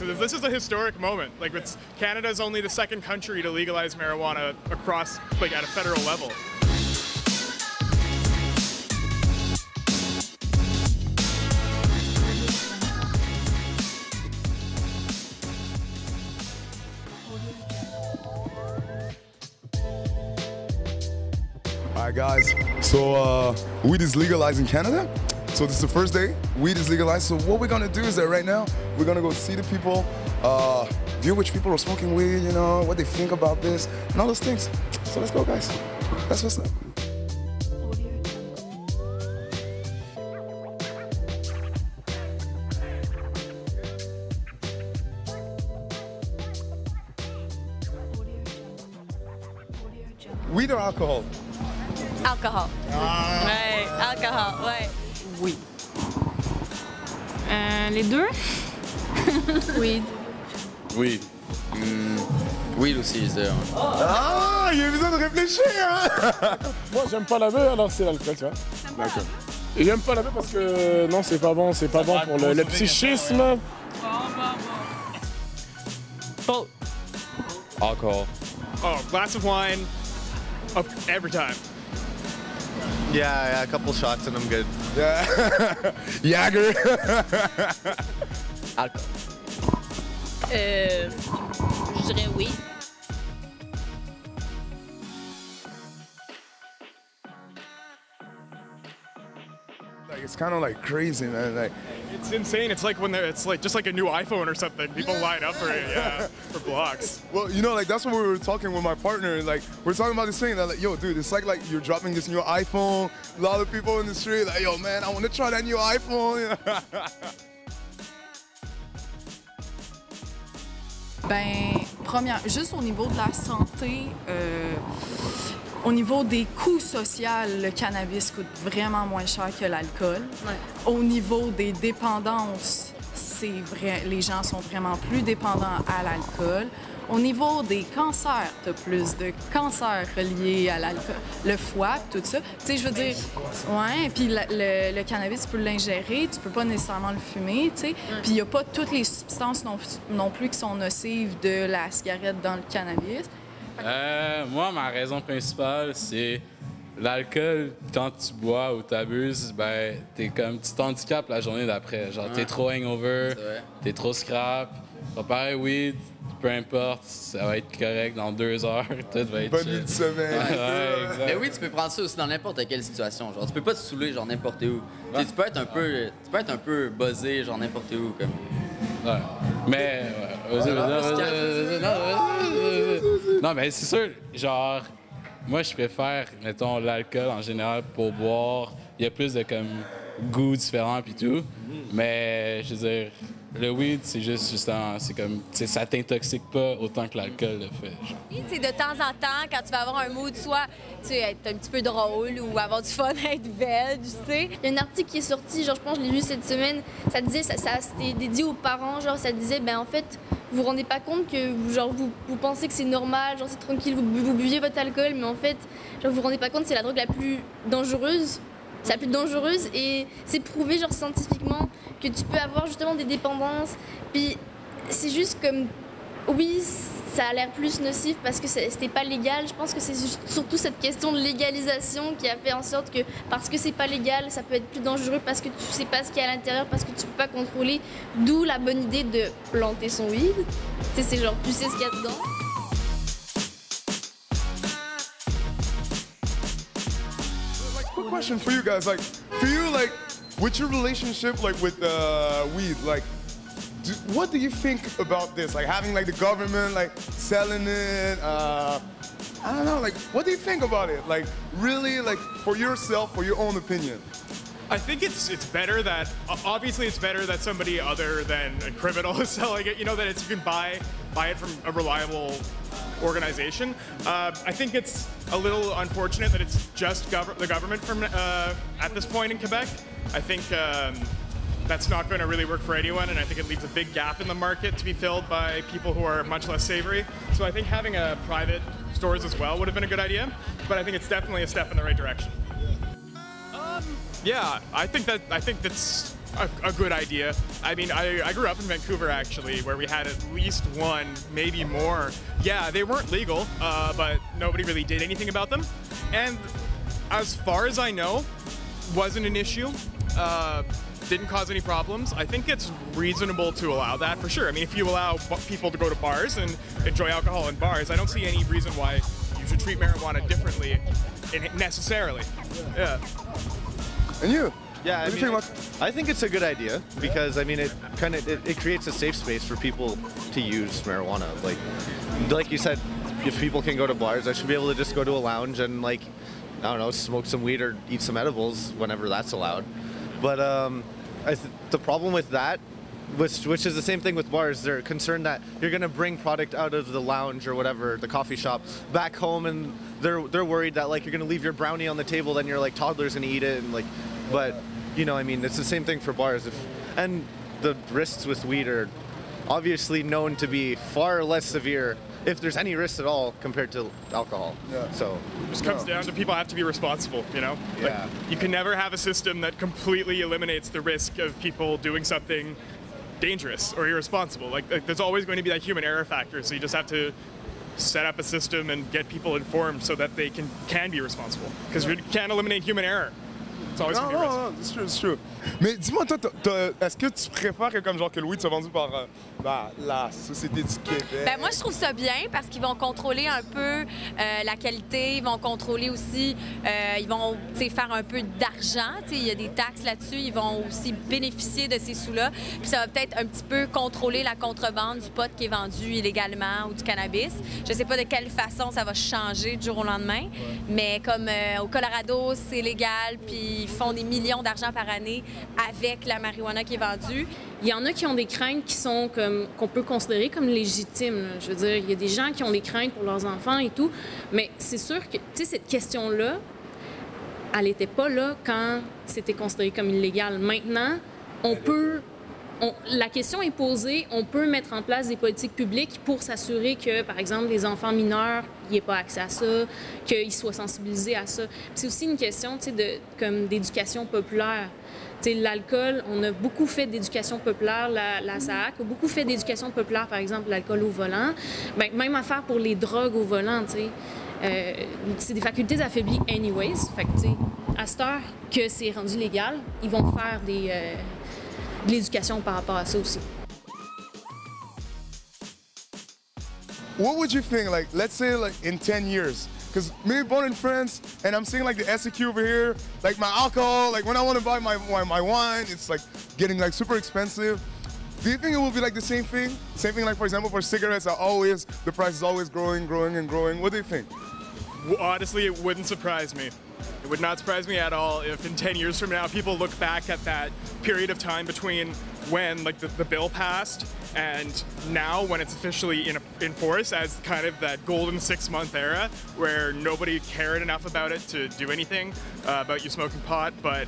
This is a historic moment. Like, Canada's only the second country to legalize marijuana across, like, at a federal level. Alright guys, so weed is legalized in Canada. So this is the first day, weed is legalized. So what we're gonna do is that right now, we're gonna go see the people, view which people are smoking weed, you know, what they think about this, and all those things. So let's go guys, that's what's up. Weed or alcohol? Alcohol. Ouais, alcohol, ouais. Oui. Les deux? Weed. Weed. Weed aussi, je dirais. Ah, il y a besoin de réfléchir, hein. Moi, j'aime pas la beuh, alors c'est l'alcool, tu vois. D'accord. Et j'aime pas la beuh parce que non, c'est pas bon pour le psychisme. Both. Alcohol. Oh, glass of wine, every time. Yeah, a couple shots and I'm good. Yeah. Jagger. Alcohol. Je dirais oui. Like, it's kind of like crazy, man. Like, It's insane. It's like when it's like just like a new iPhone or something. People line up for it, yeah, for blocks. well, you know, like that's what we were talking with my partner. Like, we're talking about this thing that, like, yo, dude, it's like you're dropping this new iPhone. A lot of people in the street, like, yo, man, I want to try that new iPhone. Ben, première, juste au niveau de la santé, au niveau des coûts sociaux, le cannabis coûte vraiment moins cher que l'alcool. Ouais. Au niveau des dépendances, c'est vrai, les gens sont vraiment plus dépendants à l'alcool. Au niveau des cancers, tu as plus de cancers reliés à l'alcool, le foie, tout ça. Tu sais, je veux dire, ouais, puis le cannabis, tu peux l'ingérer, tu peux pas nécessairement le fumer, tu sais. Puis il y a pas toutes les substances non plus qui sont nocives de la cigarette dans le cannabis. Moi, ma raison principale, c'est l'alcool. Quand tu bois ou t'abuses, ben, tu t'handicapes la journée d'après. Genre, t'es trop hangover, t'es trop scrap. Comparé weed, peu importe, ça va être correct dans 2 heures, tout va être Bonne chill. nuit de semaine. Ouais, exact. Mais oui, tu peux prendre ça aussi dans n'importe quelle situation. Genre, tu peux pas te saouler genre n'importe où. Tu sais, tu peux être un peu buzzé genre n'importe où comme. Ouais. Mais non, mais c'est sûr, genre moi je préfère mettons l'alcool en général pour boire. Il y a plus de comme goûts différents puis tout. Mais je veux dire le weed, c'est justement, c'est comme, ça t'intoxique pas autant que l'alcool le fait. C'est de temps en temps, quand tu vas avoir un mood, soit être un petit peu drôle ou avoir du fun, être veg, tu sais. Il y a un article qui est sorti, genre je pense que je l'ai lu cette semaine, ça disait, c'était dédié aux parents, genre ça disait, ben en fait, vous vous rendez pas compte que genre vous pensez que c'est normal, genre c'est tranquille, vous buvez votre alcool, mais en fait, genre vous vous rendez pas compte que c'est la drogue la plus dangereuse. C'est la plus dangereuse et c'est prouvé genre scientifiquement que tu peux avoir justement des dépendances. Puis c'est juste comme, oui, ça a l'air plus nocif parce que c'était pas légal. Je pense que c'est surtout cette question de légalisation qui a fait en sorte que parce que c'est pas légal, ça peut être plus dangereux parce que tu sais pas ce qu'il y a à l'intérieur, parce que tu peux pas contrôler. D'où la bonne idée de planter son weed. Tu sais, c'est genre, tu sais ce qu'il y a dedans. Question for you guys, like, for you, like, with your relationship, like, with weed, like, what do you think about this? Like, having, like, the government, like, selling it, I don't know, like, what do you think about it? Like, really, like, for yourself, for your own opinion? I think it's better that, obviously it's better that somebody other than a criminal is selling it, you know, that you can buy it from a reliable organization. I think it's a little unfortunate that it's just the government from at this point in Quebec. I think that's not going to really work for anyone, and I think it leaves a big gap in the market to be filled by people who are much less savory. So I think having a private stores as well would have been a good idea, but I think it's definitely a step in the right direction. Yeah, I think that's a good idea. I mean, I grew up in Vancouver actually, where we had at least one, maybe more. Yeah, they weren't legal, but nobody really did anything about them. And as far as I know, wasn't an issue. Didn't cause any problems. I think it's reasonable to allow that for sure. I mean, if you allow people to go to bars and enjoy alcohol in bars, I don't see any reason why you should treat marijuana differently necessarily. Yeah. And you? Yeah, I think it's a good idea because I mean it creates a safe space for people to use marijuana. Like you said, if people can go to bars, I should be able to just go to a lounge and I don't know, smoke some weed or eat some edibles whenever that's allowed. But the problem with that, which is the same thing with bars, they're concerned that you're gonna bring product out of the lounge or whatever, the coffee shop, back home, and they're worried that you're gonna leave your brownie on the table, then your toddler's gonna eat it, and but you know, I mean, it's the same thing for bars. And the risks with weed are obviously known to be far less severe, if there's any risks at all, compared to alcohol. Yeah. So it just comes down to people have to be responsible, you know? Yeah. You can never have a system that completely eliminates the risk of people doing something dangerous or irresponsible. There's always going to be that human error factor, so you just have to set up a system and get people informed so that they can be responsible. Because you can't eliminate human error. Non, c'est sûr. Mais dis-moi, toi, est-ce que tu préfères que le weed soit vendu par la Société du Québec? Ben, moi, je trouve ça bien parce qu'ils vont contrôler un peu la qualité, ils vont contrôler aussi, ils vont faire un peu d'argent. Il y a des taxes là-dessus, ils vont aussi bénéficier de ces sous-là. Puis ça va peut-être un petit peu contrôler la contrebande du pot qui est vendu illégalement ou du cannabis. Je sais pas de quelle façon ça va changer du jour au lendemain, mais comme au Colorado, c'est légal, puis ils font des millions d'argent par année avec la marijuana qui est vendue. Il y en a qui ont des craintes qui sont qu'on peut considérer comme légitimes. Là. Je veux dire, il y a des gens qui ont des craintes pour leurs enfants et tout, mais c'est sûr que, tu sais, cette question-là, elle n'était pas là quand c'était considéré comme illégal. Maintenant, la question est posée, on peut mettre en place des politiques publiques pour s'assurer que, par exemple, les enfants mineurs n'aient pas accès à ça, qu'ils soient sensibilisés à ça. C'est aussi une question, tu sais, comme d'éducation populaire. Tu sais, l'alcool, on a beaucoup fait d'éducation populaire, la SAAC a beaucoup fait d'éducation populaire, par exemple, l'alcool au volant. Bien, même affaire pour les drogues au volant, tu sais. C'est des facultés affaiblies anyways. Fait que, tu sais, à cette heure que c'est rendu légal, ils vont faire de l'éducation par rapport à ça aussi. What would you think, let's say, in 10 years? Because me born in France, and I'm seeing the SEQ over here, my alcohol, when I want to buy my wine, it's getting super expensive. Do you think it will be the same thing? Same thing, for example, for cigarettes, the price is always growing, growing, and growing. What do you think? Honestly, it wouldn't surprise me. It would not surprise me at all if in 10 years from now people look back at that period of time between when the bill passed and now when it's officially in force as kind of that golden 6-month era where nobody cared enough about it to do anything about you smoking pot, but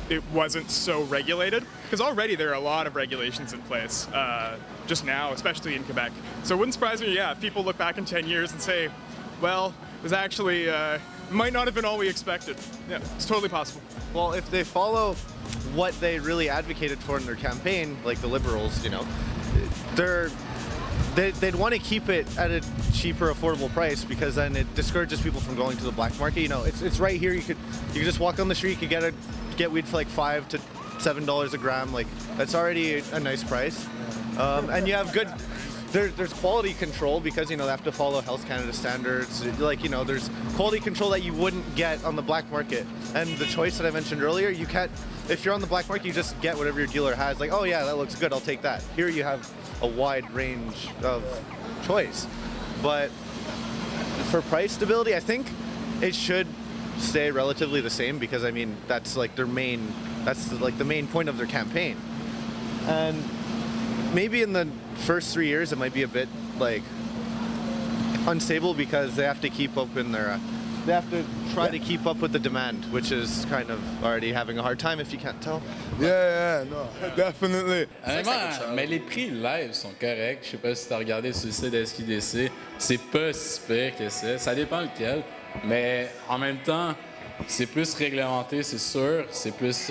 it wasn't so regulated. Because already there are a lot of regulations in place just now, especially in Quebec. So it wouldn't surprise me, yeah, if people look back in 10 years and say, well, it was actually might not have been all we expected. Yeah, it's totally possible. Well, if they follow what they really advocated for in their campaign, like the Liberals, you know, they'd want to keep it at a cheaper, affordable price because then it discourages people from going to the black market. You know, it's right here. You could just walk on the street. You could get weed for $5 to $7 a gram. That's already a nice price, and you have good. There's quality control because, you know, they have to follow Health Canada standards. You know, there's quality control that you wouldn't get on the black market. And the choice that I mentioned earlier, you can't, if you're on the black market, you just get whatever your dealer has. Oh yeah, that looks good, I'll take that. Here you have a wide range of choice. But for price stability, I think it should stay relatively the same because, I mean, that's the main point of their campaign. And maybe in the first 3 years it might be a bit unstable because they have to keep up they have to try to keep up with the demand, which is kind of already having a hard time if you can't tell. Yeah, no, definitely. Mais les prix live sont corrects. Je sais pas si tu as regardé sur le site de SQDC. C'est pas si pire que ça. Ça dépend lequel. Mais en même temps, c'est plus réglementé, c'est sûr. C'est plus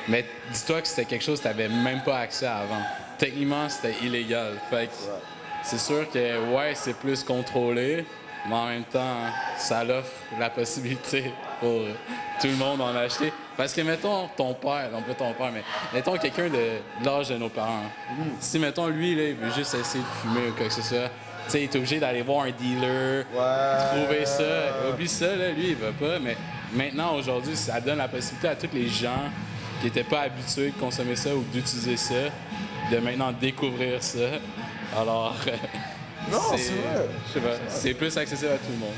Mais dis-toi que c'était quelque chose que tu n'avais même pas accès à avant. Techniquement, c'était illégal. Fait que c'est sûr que, ouais, c'est plus contrôlé, mais en même temps, ça offre la possibilité pour tout le monde d'en acheter. Parce que, mettons, ton père, non pas ton père, mais mettons quelqu'un de l'âge de nos parents. Si, mettons, lui, là, il veut juste essayer de fumer ou quoi que ce soit, tu sais, il est obligé d'aller voir un dealer, trouver ça. Oublie ça, là, lui, il veut pas. Mais maintenant, aujourd'hui, ça donne la possibilité à tous les gens qui n'étaient pas habitués de consommer ça ou d'utiliser ça, de maintenant découvrir ça. Alors, Non, c'est vrai. Je sais pas, c'est plus accessible à tout le monde.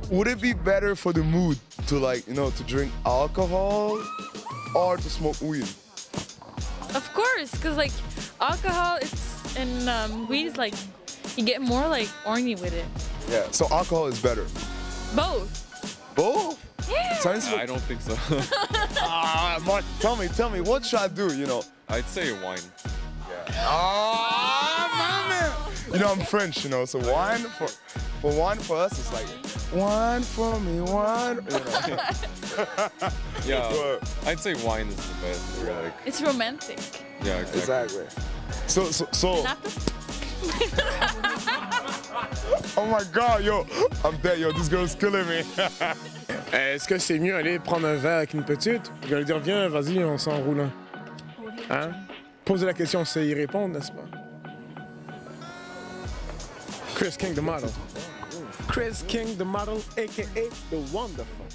Would it be better for the mood to like, you know, to drink alcohol or to smoke weed? Of course, because like alcohol and weed is like you get more like orny with it. Yeah, so alcohol is better. Both. Both? Yeah. I don't think so. Mark, tell me, what should I do, you know? I'd say wine. Man. You know, I'm French, you know, so wine for us, it's like, wine for me, wine. You know. Yeah, I'd say wine is the best. Like, It's romantic. yeah, exactly. So. Oh my God, yo, I'm dead, yo, this girl's killing me. Est-ce que c'est mieux aller prendre un verre avec une petite? Je vais lui dire, viens, vas-y, on s'enroule un. Hein? Poser la question, c'est y répondre, n'est-ce pas? Chris King, the model. Chris King, the model, a.k.a. The Wonderful.